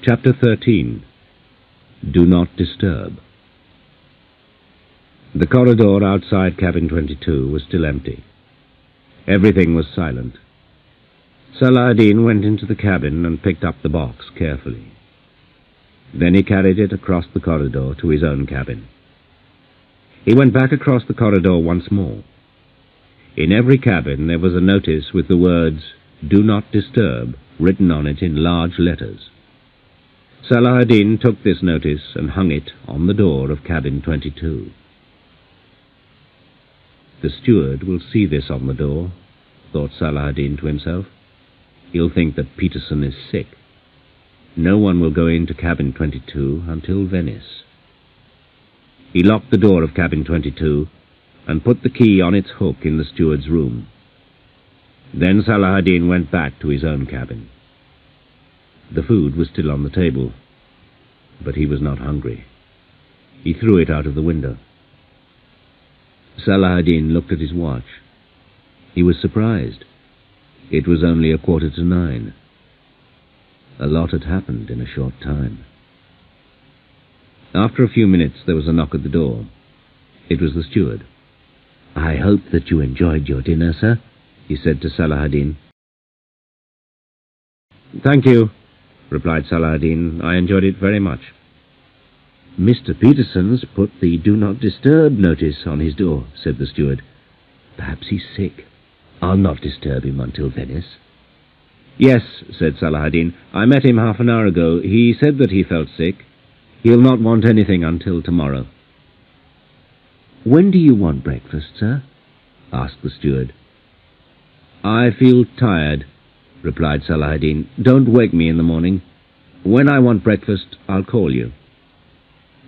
Chapter 13. Do Not Disturb. The corridor outside cabin 22 was still empty. Everything was silent. Salah ad-Din went into the cabin and picked up the box carefully. Then he carried it across the corridor to his own cabin. He went back across the corridor once more. In every cabin there was a notice with the words, "Do Not Disturb," written on it in large letters. Salah ad-Din took this notice and hung it on the door of cabin 22. The steward will see this on the door, thought Salah ad-Din to himself. He'll think that Peterson is sick. No one will go into cabin 22 until Venice. He locked the door of cabin 22 and put the key on its hook in the steward's room. Then Salah ad-Din went back to his own cabin. The food was still on the table, but he was not hungry. He threw it out of the window. Salah ad-Din looked at his watch. He was surprised. It was only 9:15. A lot had happened in a short time. After a few minutes there was a knock at the door. It was the steward. "I hope that you enjoyed your dinner, sir," he said to Salah ad-Din. "Thank you," replied Salah ad-Din. "I enjoyed it very much." "Mr. Peterson's put the Do Not Disturb notice on his door," said the steward. "Perhaps he's sick. I'll not disturb him until Venice." "Yes," said Salah ad-Din. "I met him half an hour ago. He said that he felt sick. He'll not want anything until tomorrow." "When do you want breakfast, sir?" asked the steward. "I feel tired," replied Salah ad-Din. "Don't wake me in the morning. When I want breakfast, I'll call you."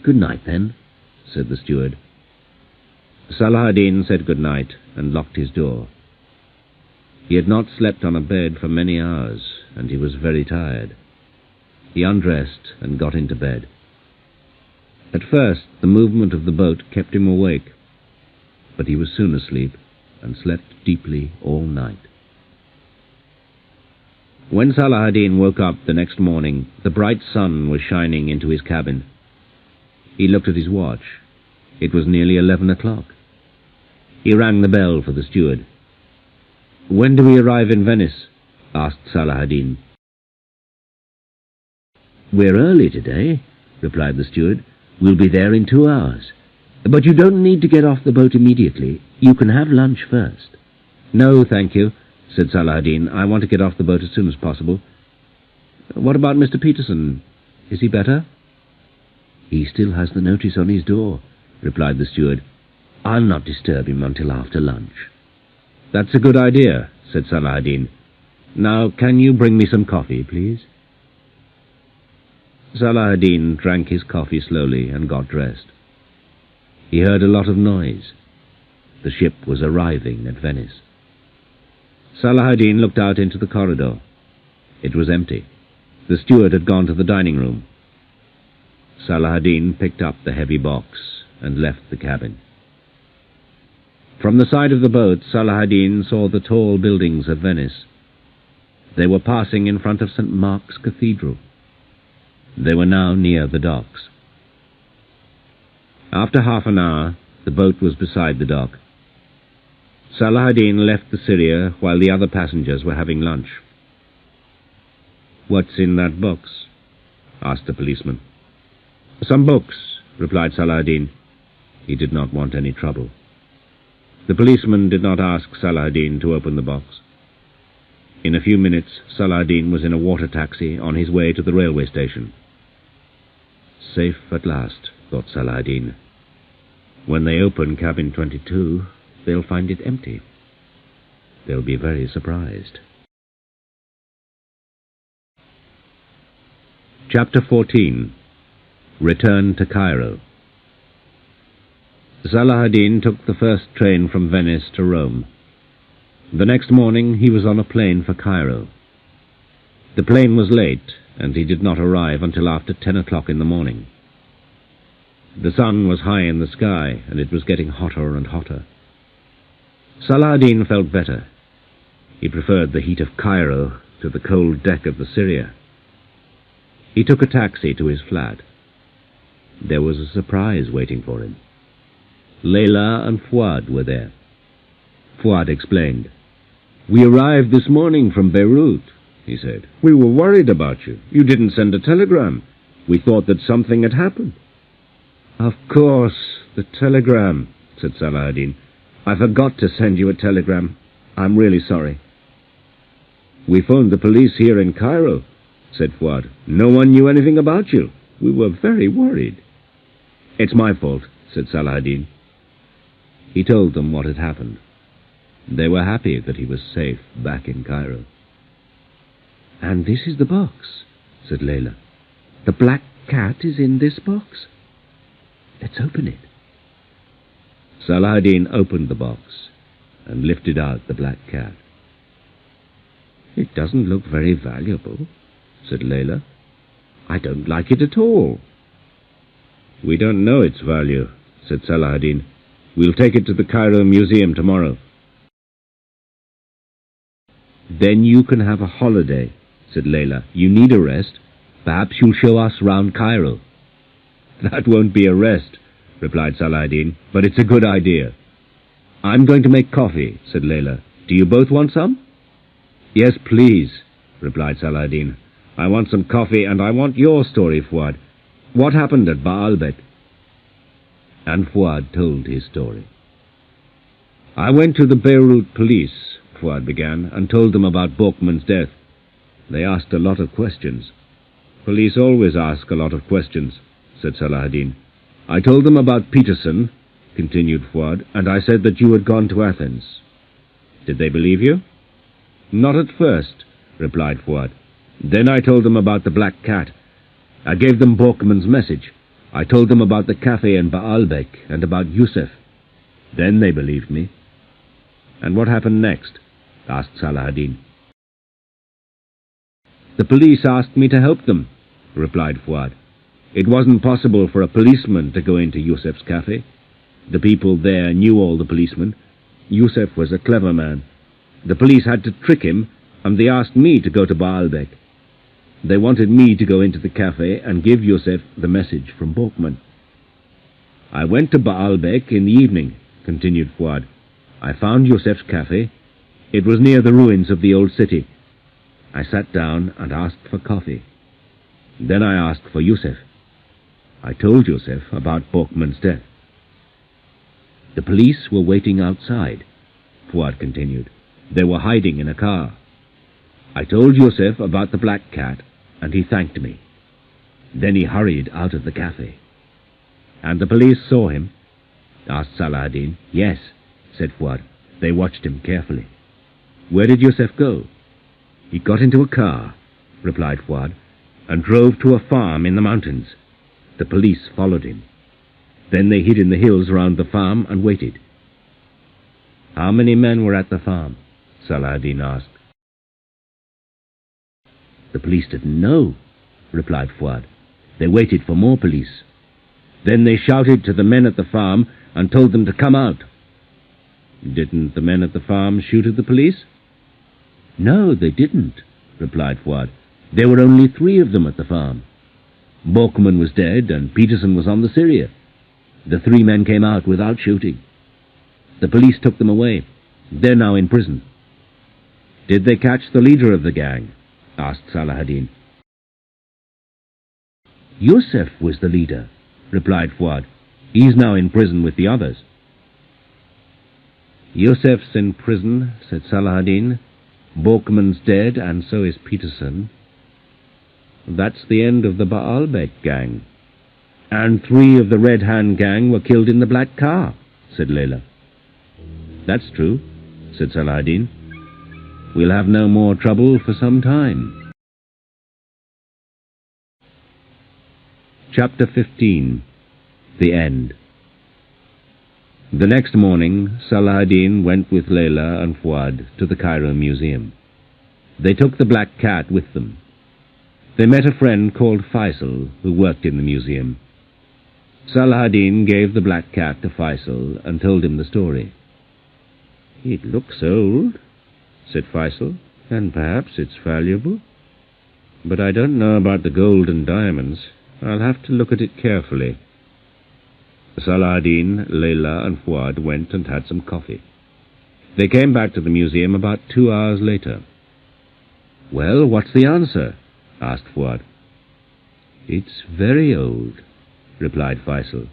"Good night, then," said the steward. Salah ad-Din said good night and locked his door. He had not slept on a bed for many hours, and he was very tired. He undressed and got into bed. At first, the movement of the boat kept him awake, but he was soon asleep and slept deeply all night. When Salah ad-Din woke up the next morning, the bright sun was shining into his cabin. He looked at his watch. It was nearly 11 o'clock. He rang the bell for the steward. "When do we arrive in Venice?" asked Salah ad-Din. "We're early today," replied the steward. "We'll be there in 2 hours. But you don't need to get off the boat immediately. You can have lunch first." "No, thank you," said Salah ad-Din. "I want to get off the boat as soon as possible." "What about Mr. Peterson? Is he better?" "He still has the notice on his door," replied the steward. "I'll not disturb him until after lunch." "That's a good idea," said Salah ad-Din. "Now, can you bring me some coffee, please?" Salah ad-Din drank his coffee slowly and got dressed. He heard a lot of noise. The ship was arriving at Venice. Salah ad-Din looked out into the corridor. It was empty. The steward had gone to the dining room. Salah ad-Din picked up the heavy box and left the cabin. From the side of the boat, Salah ad-Din saw the tall buildings of Venice. They were passing in front of St. Mark's Cathedral. They were now near the docks. After half an hour, the boat was beside the dock. Salah ad-Din left the Syria while the other passengers were having lunch. "What's in that box?" asked the policeman. "Some books," replied Salah ad-Din. He did not want any trouble. The policeman did not ask Salah ad-Din to open the box. In a few minutes, Salah ad-Din was in a water taxi on his way to the railway station. Safe at last, thought Salah ad-Din. When they open cabin 22, they'll find it empty. They'll be very surprised. Chapter 14. Return to Cairo. Salah ad-Din took the first train from Venice to Rome. The next morning he was on a plane for Cairo. The plane was late, and he did not arrive until after 10 o'clock in the morning. The sun was high in the sky, and it was getting hotter and hotter. Salah ad-Din felt better. He preferred the heat of Cairo to the cold deck of the Syria. He took a taxi to his flat. There was a surprise waiting for him. Layla and Fuad were there. Fuad explained. "We arrived this morning from Beirut," he said. "We were worried about you. You didn't send a telegram. We thought that something had happened." "Of course, the telegram," said Salah-ad-Din. "I forgot to send you a telegram. I'm really sorry." "We phoned the police here in Cairo," said Fuad. "No one knew anything about you. We were very worried." "It's my fault," said Salah-ad-Din. He told them what had happened. They were happy that he was safe back in Cairo. "And this is the box," said Layla. "The black cat is in this box. Let's open it." Salah-ad-Din opened the box and lifted out the black cat. "It doesn't look very valuable," said Layla. "I don't like it at all." "We don't know its value," said Salah-ad-Din. "We'll take it to the Cairo Museum tomorrow." "Then you can have a holiday," said Layla. "You need a rest. Perhaps you'll show us round Cairo." "That won't be a rest," replied Salah-ad-Din, "but it's a good idea." "I'm going to make coffee," said Layla. "Do you both want some?" "Yes, please," replied Salah-ad-Din. "I want some coffee, and I want your story, Fuad. What happened at Baalbek?" And Fuad told his story. "I went to the Beirut police," Fuad began, "and told them about Borkman's death. They asked a lot of questions." "Police always ask a lot of questions," said Salah-ad-Din. "I told them about Peterson," continued Fuad, "and I said that you had gone to Athens. Did they believe you?" "Not at first," replied Fuad. "Then I told them about the black cat. I gave them Borkman's message. I told them about the cafe in Baalbek and about Yusuf. Then they believed me." "And what happened next?" asked Salah-ad-Din. "The police asked me to help them," replied Fuad. "It wasn't possible for a policeman to go into Yusuf's cafe. The people there knew all the policemen. Yusuf was a clever man. The police had to trick him, and they asked me to go to Baalbek. They wanted me to go into the cafe and give Yusuf the message from Borkman. I went to Baalbek in the evening," continued Fuad. "I found Yusuf's cafe. It was near the ruins of the old city. I sat down and asked for coffee. Then I asked for Yusuf. I told Yusuf about Borkman's death." "The police were waiting outside," Fuad continued. "They were hiding in a car. I told Yusuf about the black cat, and he thanked me. Then he hurried out of the cafe." "And the police saw him?" asked Salah-ad-Din. "Yes," said Fuad. "They watched him carefully." "Where did Yusuf go?" "He got into a car," replied Fuad, "and drove to a farm in the mountains. The police followed him. Then they hid in the hills round the farm and waited." "How many men were at the farm?" Salah-ad-Din asked. "The police didn't know," replied Fuad. "They waited for more police. Then they shouted to the men at the farm and told them to come out." "Didn't the men at the farm shoot at the police?" "No, they didn't," replied Fuad. "There were only 3 of them at the farm. Borkman was dead and Peterson was on the Syria. The 3 men came out without shooting. The police took them away. They're now in prison." "Did they catch the leader of the gang?" asked Salah-ad-Din. "Yusuf was the leader," replied Fuad. "He's now in prison with the others." "Yusuf's in prison," said Salah-ad-Din. "Borkman's dead, and so is Peterson. That's the end of the Baalbek gang. And 3 of the Red Hand gang were killed in the black car," said Layla. "That's true," said Salah-ad-Din. "We'll have no more trouble for some time." Chapter 15. The End. The next morning, Salah-ad-Din went with Layla and Fuad to the Cairo Museum. They took the black cat with them. They met a friend called Faisal, who worked in the museum. Salah-ad-Din gave the black cat to Faisal and told him the story. "It looks old," said Faisal, "and perhaps it's valuable." but I don't know about the gold and diamonds. I'll have to look at it carefully." Saladin, Layla, and Fuad went and had some coffee. They came back to the museum about 2 hours later. "Well, what's the answer?" asked Fuad. "It's very old," replied Faisal.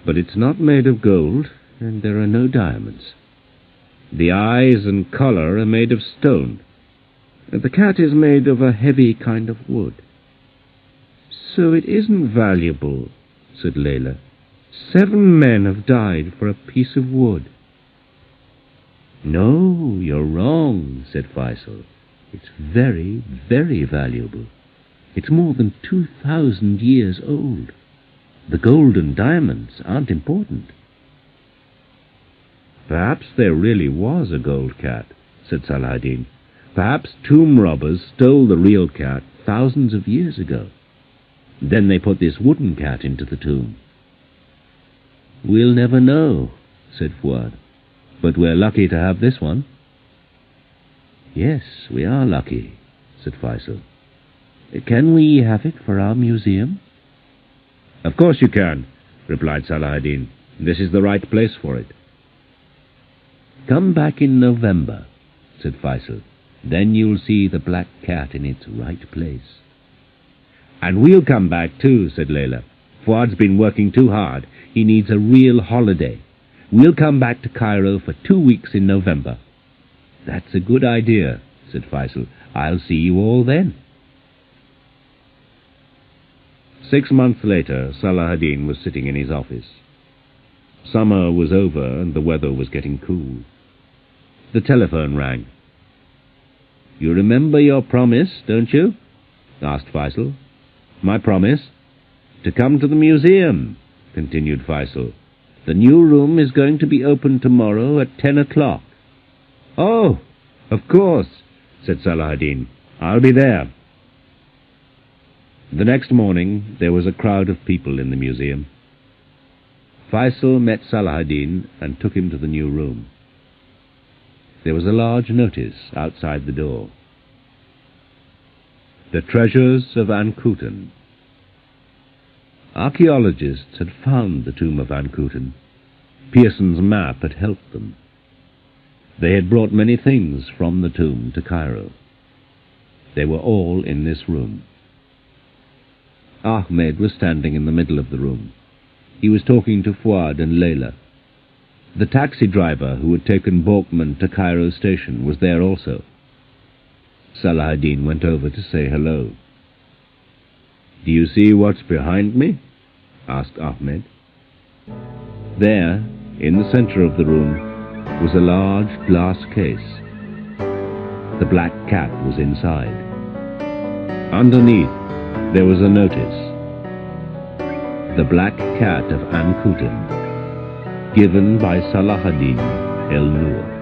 "But it's not made of gold, and there are no diamonds. The eyes and collar are made of stone. The cat is made of a heavy kind of wood." "So it isn't valuable," said Layla. "7 men have died for a piece of wood." "No, you're wrong," said Faisal. "It's very, very valuable. It's more than 2,000 years old. The gold and diamonds aren't important." "Perhaps there really was a gold cat," said Saladin. "Perhaps tomb robbers stole the real cat thousands of years ago. Then they put this wooden cat into the tomb." "We'll never know," said Fuad. "But we're lucky to have this one." "Yes, we are lucky," said Faisal. "Can we have it for our museum?" "Of course you can," replied Saladin. "This is the right place for it." "Come back in November," said Faisal. "Then you'll see the black cat in its right place." "And we'll come back too," said Layla. "Fuad's been working too hard. He needs a real holiday. We'll come back to Cairo for 2 weeks in November." "That's a good idea," said Faisal. "I'll see you all then." 6 months later, Saladin was sitting in his office. Summer was over and the weather was getting cool. The telephone rang. "You remember your promise, don't you?" asked Faisal. "My promise?" "To come to the museum," continued Faisal. "The new room is going to be open tomorrow at 10 o'clock. "Oh, of course," said Saladin. "I'll be there." The next morning there was a crowd of people in the museum. Faisal met Saladin and took him to the new room. There was a large notice outside the door. The Treasures of Ankutan. Archaeologists had found the tomb of Ankutan. Pearson's map had helped them. They had brought many things from the tomb to Cairo. They were all in this room. Ahmed was standing in the middle of the room. He was talking to Fuad and Layla. The taxi driver who had taken Borkman to Cairo station was there also. Saladin went over to say hello. "Do you see what's behind me?" asked Ahmed. There, in the center of the room, was a large glass case. The black cat was inside. Underneath, there was a notice. The Black Cat of Ankutan, given by Salahuddin el-Nur.